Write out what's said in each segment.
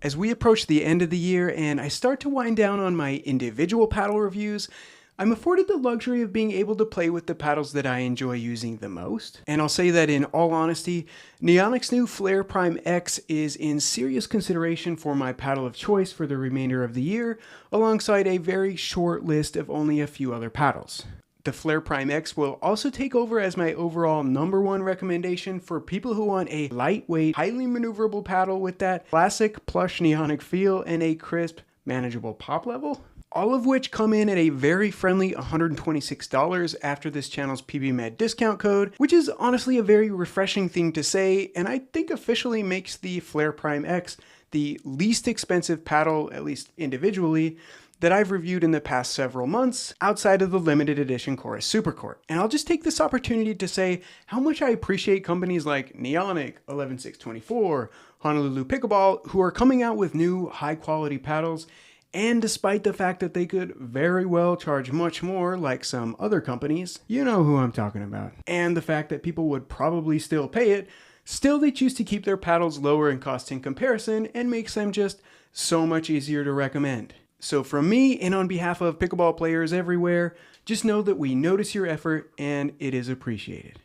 As we approach the end of the year and I start to wind down on my individual paddle reviews, I'm afforded the luxury of being able to play with the paddles that I enjoy using the most. And I'll say that in all honesty, Neonic's new Flare Prime X is in serious consideration for my paddle of choice for the remainder of the year, alongside a very short list of only a few other paddles. The Flare Prime X will also take over as my overall #1 recommendation for people who want a lightweight, highly maneuverable paddle with that classic plush Neonic feel and a crisp, manageable pop level. All of which come in at a very friendly $126 after this channel's PBMed discount code, which is honestly a very refreshing thing to say, and I think officially makes the Flare Prime X the least expensive paddle, at least individually, that I've reviewed in the past several months outside of the limited edition Chorus Supercourt. And I'll just take this opportunity to say how much I appreciate companies like Neonic, 11624, Honolulu Pickleball, who are coming out with new high quality paddles. And despite the fact that they could very well charge much more like some other companies, you know who I'm talking about, and the fact that people would probably still pay it, still they choose to keep their paddles lower in cost in comparison and makes them just so much easier to recommend. So from me and on behalf of pickleball players everywhere, just know that we notice your effort and it is appreciated.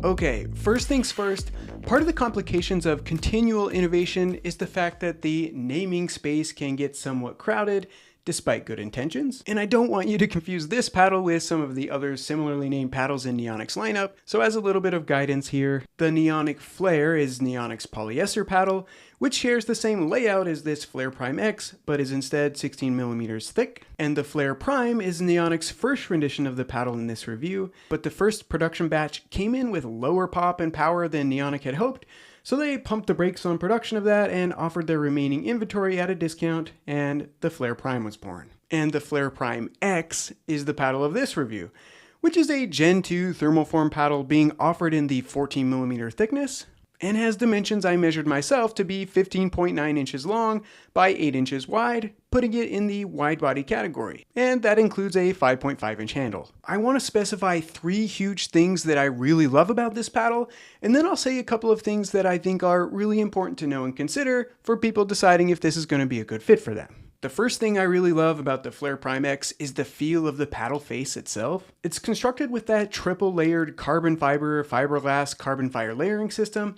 Okay, first things first, part of the complications of continual innovation is the fact that the naming space can get somewhat crowded despite good intentions. And I don't want you to confuse this paddle with some of the other similarly named paddles in Neonic's lineup, so as a little bit of guidance here, the Neonic Flare is Neonic's polyester paddle, which shares the same layout as this Flare Prime X, but is instead 16mm thick. And the Flare Prime is Neonic's first rendition of the paddle in this review, but the first production batch came in with lower pop and power than Neonic had hoped, so they pumped the brakes on production of that and offered their remaining inventory at a discount, and the Flare Prime was born. And the Flare Prime X is the paddle of this review, which is a Gen 2 thermoform paddle being offered in the 14mm thickness, and has dimensions I measured myself to be 15.9 inches long by 8 inches wide, putting it in the wide body category, and that includes a 5.5 inch handle. I want to specify 3 huge things that I really love about this paddle, and then I'll say a couple of things that I think are really important to know and consider for people deciding if this is going to be a good fit for them. The first thing I really love about the Flare Prime X is the feel of the paddle face itself. It's constructed with that triple layered carbon fiber, fiberglass, carbon fiber layering system.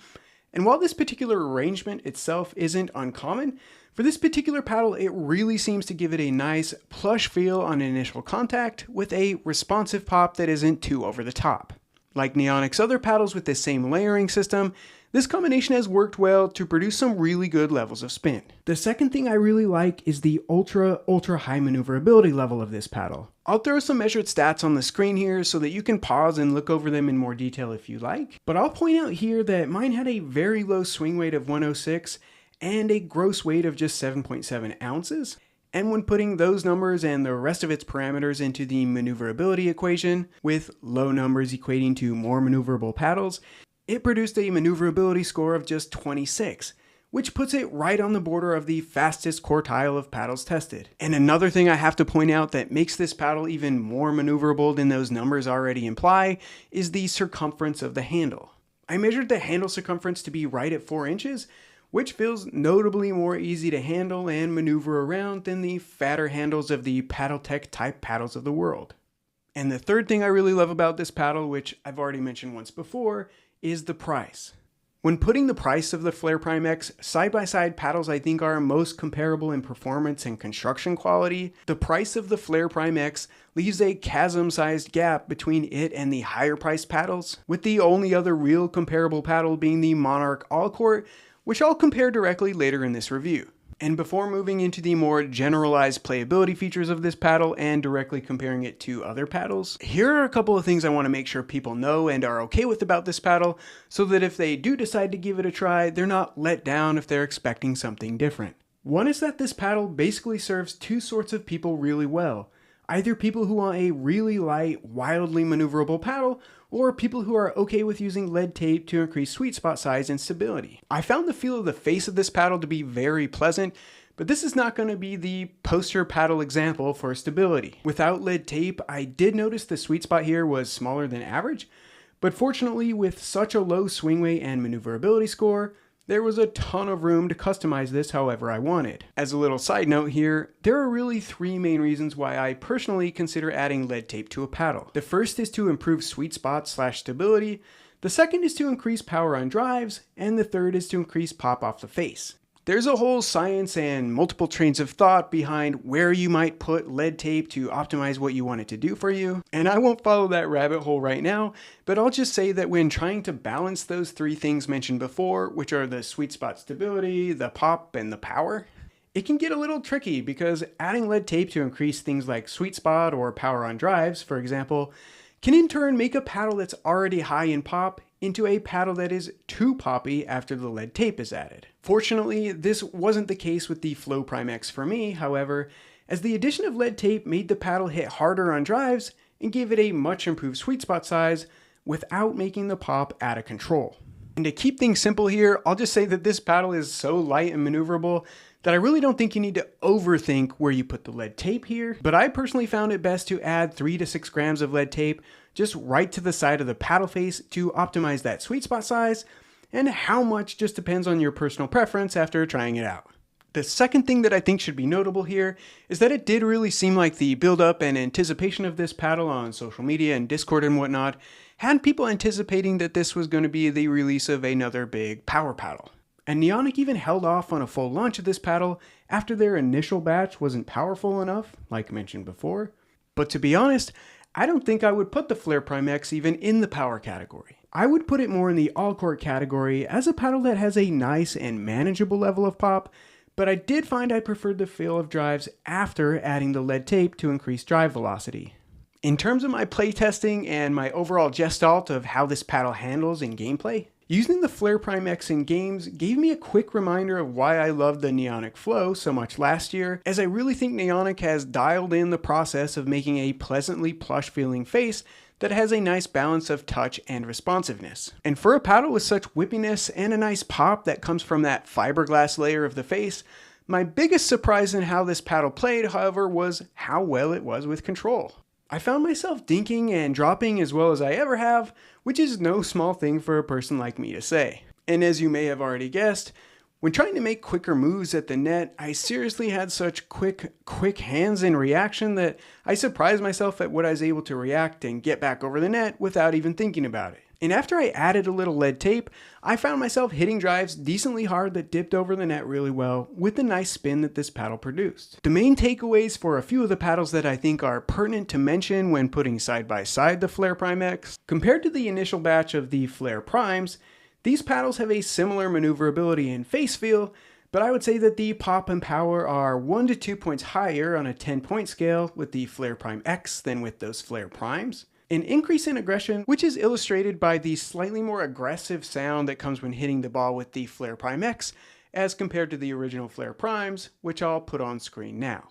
And while this particular arrangement itself isn't uncommon, for this particular paddle it really seems to give it a nice plush feel on initial contact with a responsive pop that isn't too over the top. Like Neonic's other paddles with this same layering system, this combination has worked well to produce some really good levels of spin. The second thing I really like is the ultra high maneuverability level of this paddle. I'll throw some measured stats on the screen here so that you can pause and look over them in more detail if you like, but I'll point out here that mine had a very low swing weight of 106 and a gross weight of just 7.7 ounces. And when putting those numbers and the rest of its parameters into the maneuverability equation, with low numbers equating to more maneuverable paddles, it produced a maneuverability score of just 26, which puts it right on the border of the fastest quartile of paddles tested. And another thing I have to point out that makes this paddle even more maneuverable than those numbers already imply is the circumference of the handle. I measured the handle circumference to be right at 4 inches, which feels notably more easy to handle and maneuver around than the fatter handles of the PaddleTech type paddles of the world. And the third thing I really love about this paddle, which I've already mentioned once before, is the price. When putting the price of the Flare Prime X side by side paddles I think are most comparable in performance and construction quality, the price of the Flare Prime X leaves a chasm-sized gap between it and the higher priced paddles, with the only other real comparable paddle being the Monarch All Court, which I'll compare directly later in this review. And before moving into the more generalized playability features of this paddle and directly comparing it to other paddles, here are a couple of things I want to make sure people know and are okay with about this paddle, so that if they do decide to give it a try, they're not let down if they're expecting something different. One is that this paddle basically serves 2 sorts of people really well. Either people who want a really light, wildly maneuverable paddle, or people who are okay with using lead tape to increase sweet spot size and stability. I found the feel of the face of this paddle to be very pleasant, but this is not going to be the poster paddle example for stability. Without lead tape, I did notice the sweet spot here was smaller than average, But fortunately, with such a low swing weight and maneuverability score, there was a ton of room to customize this however I wanted. As a little side note here, there are really three main reasons why I personally consider adding lead tape to a paddle. The first is to improve sweet spot / stability, the second is to increase power on drives, and the third is to increase pop off the face. There's a whole science and multiple trains of thought behind where you might put lead tape to optimize what you want it to do for you, and I won't follow that rabbit hole right now, but I'll just say that when trying to balance those three things mentioned before, which are the sweet spot stability, the pop, and the power, it can get a little tricky because adding lead tape to increase things like sweet spot or power on drives, for example, can in turn make a paddle that's already high in pop into a paddle that is too poppy after the lead tape is added. Fortunately, this wasn't the case with the Flow Prime X for me, however, as the addition of lead tape made the paddle hit harder on drives and gave it a much improved sweet spot size without making the pop out of control. And to keep things simple here, I'll just say that this paddle is so light and maneuverable that I really don't think you need to overthink where you put the lead tape here, but I personally found it best to add 3 to 6 grams of lead tape just right to the side of the paddle face to optimize that sweet spot size, and how much just depends on your personal preference after trying it out. The second thing that I think should be notable here is that it did really seem like the build-up and anticipation of this paddle on social media and Discord and whatnot had people anticipating that this was going to be the release of another big power paddle. And Neonic even held off on a full launch of this paddle after their initial batch wasn't powerful enough, like mentioned before. But to be honest, I don't think I would put the Flare Prime X even in the power category. I would put it more in the all-court category as a paddle that has a nice and manageable level of pop, but I did find I preferred the feel of drives after adding the lead tape to increase drive velocity. In terms of my playtesting and my overall gestalt of how this paddle handles in gameplay, using the Flare Prime X in games gave me a quick reminder of why I loved the Neonic Flow so much last year, as I really think Neonic has dialed in the process of making a pleasantly plush feeling face that has a nice balance of touch and responsiveness. And for a paddle with such whippiness and a nice pop that comes from that fiberglass layer of the face, my biggest surprise in how this paddle played, however, was how well it was with control. I found myself dinking and dropping as well as I ever have, which is no small thing for a person like me to say. And as you may have already guessed, when trying to make quicker moves at the net, I seriously had such quick hands in reaction that I surprised myself at what I was able to react and get back over the net without even thinking about it. And after I added a little lead tape, I found myself hitting drives decently hard that dipped over the net really well with the nice spin that this paddle produced. The main takeaways for a few of the paddles that I think are pertinent to mention when putting side by side the Flare Prime X, compared to the initial batch of the Flare Primes, these paddles have a similar maneuverability and face feel, but I would say that the pop and power are 1 to 2 points higher on a 10-point scale with the Flare Prime X than with those Flare Primes. An increase in aggression, which is illustrated by the slightly more aggressive sound that comes when hitting the ball with the Flare Prime X as compared to the original Flare Primes, which I'll put on screen now.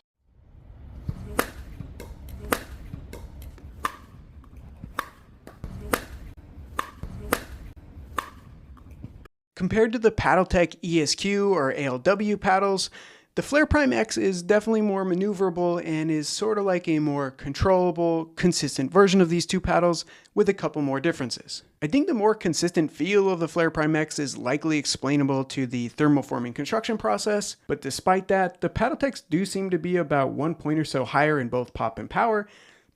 Compared to the Paddletech ESQ or ALW paddles, the Flare Prime X is definitely more maneuverable and is sort of like a more controllable, consistent version of these two paddles with a couple more differences. I think the more consistent feel of the Flare Prime X is likely explainable to the thermoforming construction process, but despite that, the Paddletechs do seem to be about 1 point or so higher in both pop and power,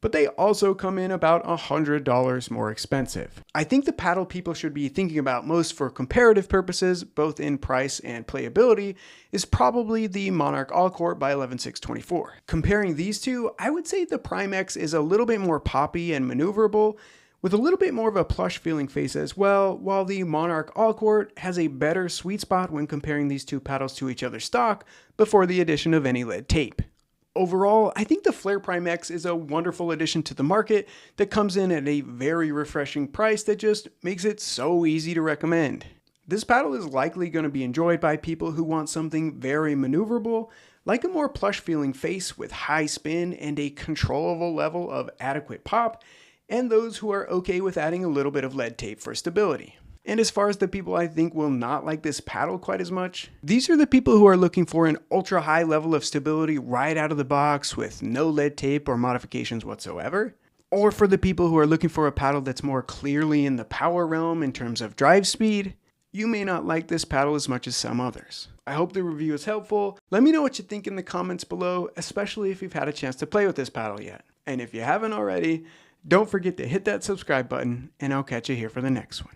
but they also come in about $100 more expensive. I think the paddle people should be thinking about most for comparative purposes, both in price and playability, is probably the Monarch All-Court by 11624. Comparing these two, I would say the Prime X is a little bit more poppy and maneuverable, with a little bit more of a plush feeling face as well, while the Monarch All-Court has a better sweet spot when comparing these two paddles to each other stock before the addition of any lead tape. Overall, I think the Flare Prime X is a wonderful addition to the market that comes in at a very refreshing price that just makes it so easy to recommend. This paddle is likely going to be enjoyed by people who want something very maneuverable, like a more plush feeling face with high spin and a controllable level of adequate pop, and those who are okay with adding a little bit of lead tape for stability. And as far as the people I think will not like this paddle quite as much, these are the people who are looking for an ultra high level of stability right out of the box with no lead tape or modifications whatsoever. Or for the people who are looking for a paddle that's more clearly in the power realm in terms of drive speed, you may not like this paddle as much as some others. I hope the review is helpful. Let me know what you think in the comments below, especially if you've had a chance to play with this paddle yet. And if you haven't already, don't forget to hit that subscribe button, and I'll catch you here for the next one.